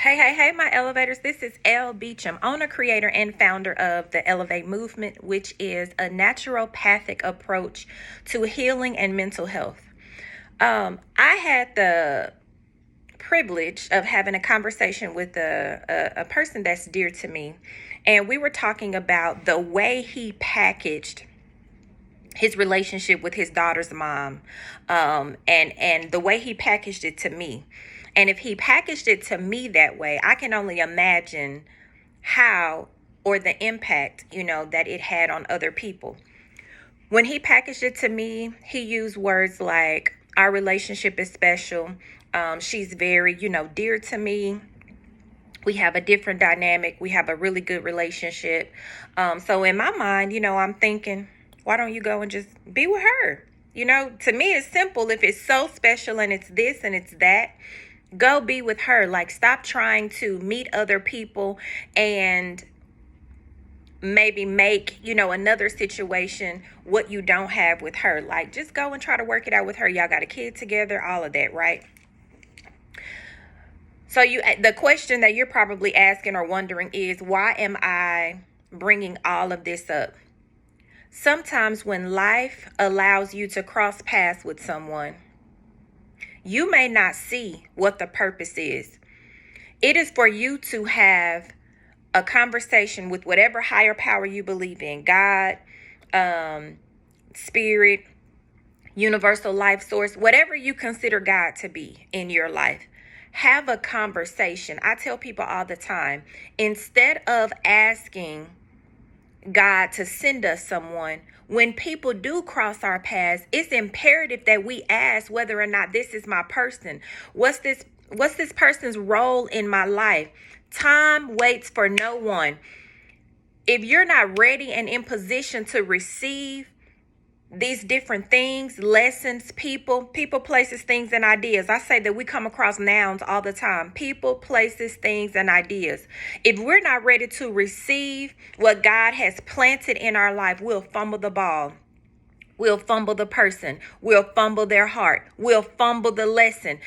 Hey, my elevators. This is Elle Beecham, owner, creator, and founder of the Elevate Movement, which is a naturopathic approach to healing and mental health. I had the privilege of having a conversation with a person that's dear to me, and we were talking about the way he packaged his relationship with his daughter's mom, and the way he packaged it to me. And if he packaged it to me that way, I can only imagine how or the impact, that it had on other people. When he packaged it to me, he used words like, our relationship is special. She's very, dear to me. We have a different dynamic. We have a really good relationship. So in my mind, I'm thinking, why don't you go and just be with her? To me, it's simple. If it's so special and it's this and it's that, go be with her. Like, stop trying to meet other people and maybe make, another situation what you don't have with her. Like, just go and try to work it out with her. Y'all got a kid together, all of that, right? So the question that you're probably asking or wondering is, why am I bringing all of this up? Sometimes when life allows you to cross paths with someone, you may not see what the purpose is. It is for you to have a conversation with whatever higher power you believe in, God, spirit, universal life source, whatever you consider God to be in your life. Have a conversation. I tell people all the time, instead of asking God to send us someone, when people do cross our paths, it's imperative that we ask whether or not this is my person. What's this person's role in my life? Time waits for no one. If you're not ready and in position to receive these different things, lessons, people, places, things, and ideas. I say that we come across nouns all the time. People, places, things, and ideas. If we're not ready to receive what God has planted in our life, we'll fumble the ball. We'll fumble the person. We'll fumble their heart. We'll fumble the lesson.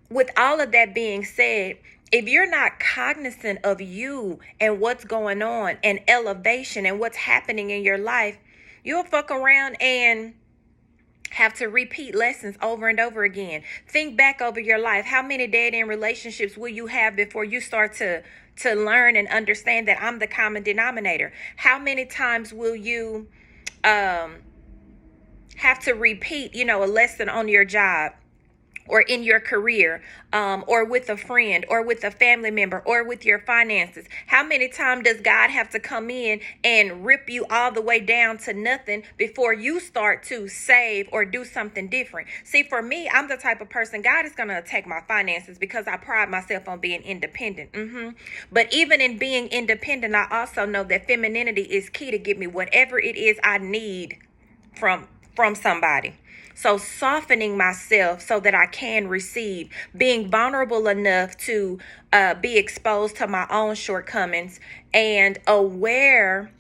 With all of that being said, if you're not cognizant of you and what's going on and elevation and what's happening in your life, you'll fuck around and have to repeat lessons over and over again. Think back over your life. How many dead-end relationships will you have before you start to learn and understand that I'm the common denominator? How many times will you have to repeat, a lesson on your job, or in your career, or with a friend, or with a family member, or with your finances? How many times does God have to come in and rip you all the way down to nothing before you start to save or do something different? See, for me, I'm the type of person, God is going to attack my finances because I pride myself on being independent. But even in being independent, I also know that femininity is key to give me whatever it is I need from somebody. So softening myself so that I can receive, being vulnerable enough to be exposed to my own shortcomings, and aware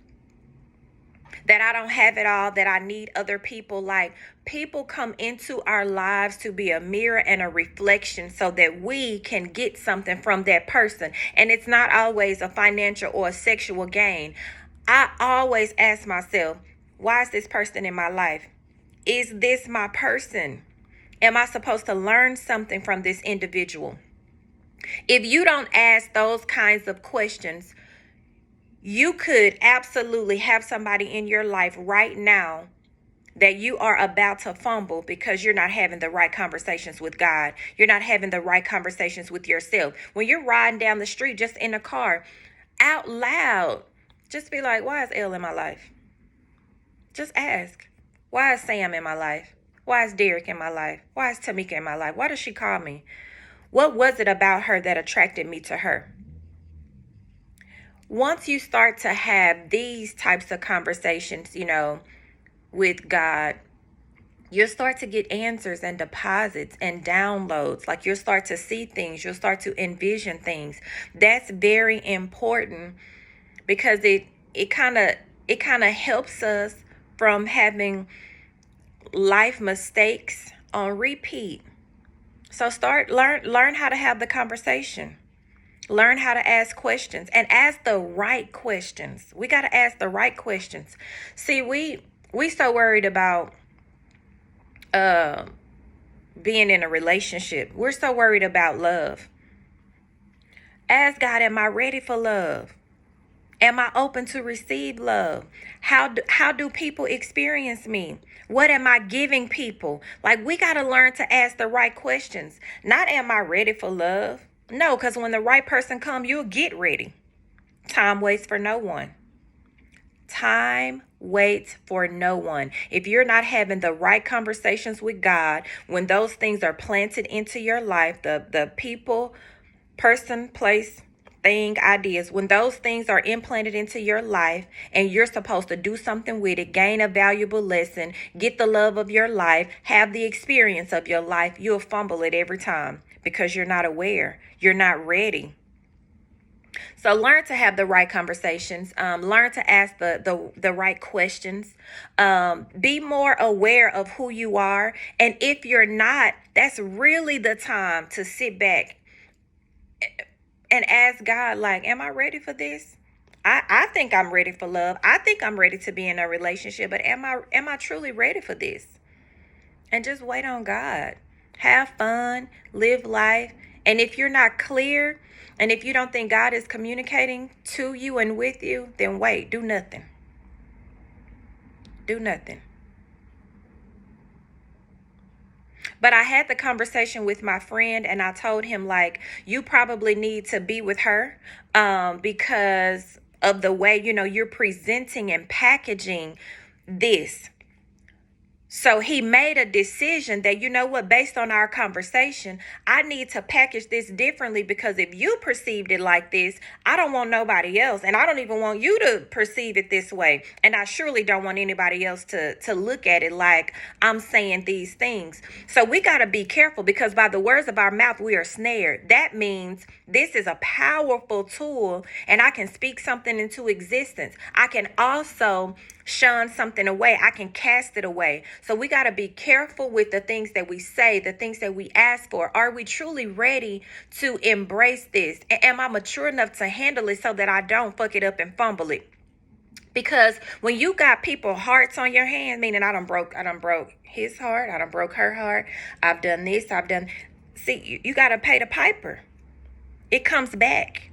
that I don't have it all, that I need other people. Like, people come into our lives to be a mirror and a reflection so that we can get something from that person. And it's not always a financial or a sexual gain. I always ask myself, why is this person in my life? Is this my person? Am I supposed to learn something from this individual? If you don't ask those kinds of questions, you could absolutely have somebody in your life right now that you are about to fumble because you're not having the right conversations with God. You're not having the right conversations with yourself. When you're riding down the street, just in a car, out loud, just be like, why is Elle in my life? Just ask. Why is Sam in my life? Why is Derek in my life? Why is Tamika in my life? Why does she call me? What was it about her that attracted me to her? Once you start to have these types of conversations, with God, you'll start to get answers and deposits and downloads. Like, you'll start to see things. You'll start to envision things. That's very important because it kind of helps us from having life mistakes on repeat. So learn how to have the conversation. Learn how to ask questions and ask the right questions. We got to ask the right questions. See, we so worried about being in a relationship. We're so worried about love. Ask God, am I ready for love? Am I open to receive love? How do people experience me? What am I giving people? Like, we got to learn to ask the right questions. Not am I ready for love? No, because when the right person comes, you'll get ready. Time waits for no one. Time waits for no one. If you're not having the right conversations with God, when those things are planted into your life, the people, person, place, thing, ideas, when those things are implanted into your life and you're supposed to do something with it, gain a valuable lesson, get the love of your life, have the experience of your life, you'll fumble it every time because you're not aware. You're not ready. So learn to have the right conversations. Learn to ask the right questions. Be more aware of who you are. And if you're not, that's really the time to sit back and ask God, like, am I ready for this? I think I'm ready for love. I think I'm ready to be in a relationship, but am I truly ready for this? And just wait on God. Have fun, live life. And if you're not clear, and if you don't think God is communicating to you and with you, then wait, do nothing. Do nothing. But I had the conversation with my friend and I told him, like, you probably need to be with her because of the way, you're presenting and packaging this. So he made a decision that, based on our conversation, I need to package this differently because if you perceived it like this, I don't want nobody else. And I don't even want you to perceive it this way. And I surely don't want anybody else to look at it like I'm saying these things. So we got to be careful because by the words of our mouth, we are snared. That means this is a powerful tool and I can speak something into existence. I can also shun something away. I can cast it away. So we got to be careful with the things that we say, the things that we ask for. Are we truly ready to embrace this? Am I mature enough to handle it so that I don't fuck it up and fumble it? Because when you got people hearts on your hands, meaning I done broke his heart, I done broke her heart, I've done this, see, you got to pay the piper. It comes back.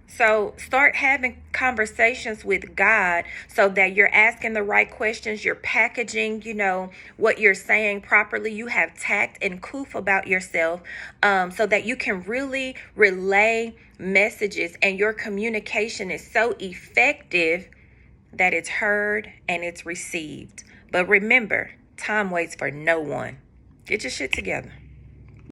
So start having conversations with God so that you're asking the right questions. You're packaging, what you're saying properly. You have tact and coof about yourself so that you can really relay messages and your communication is so effective that it's heard and it's received. But remember, time waits for no one. Get your shit together.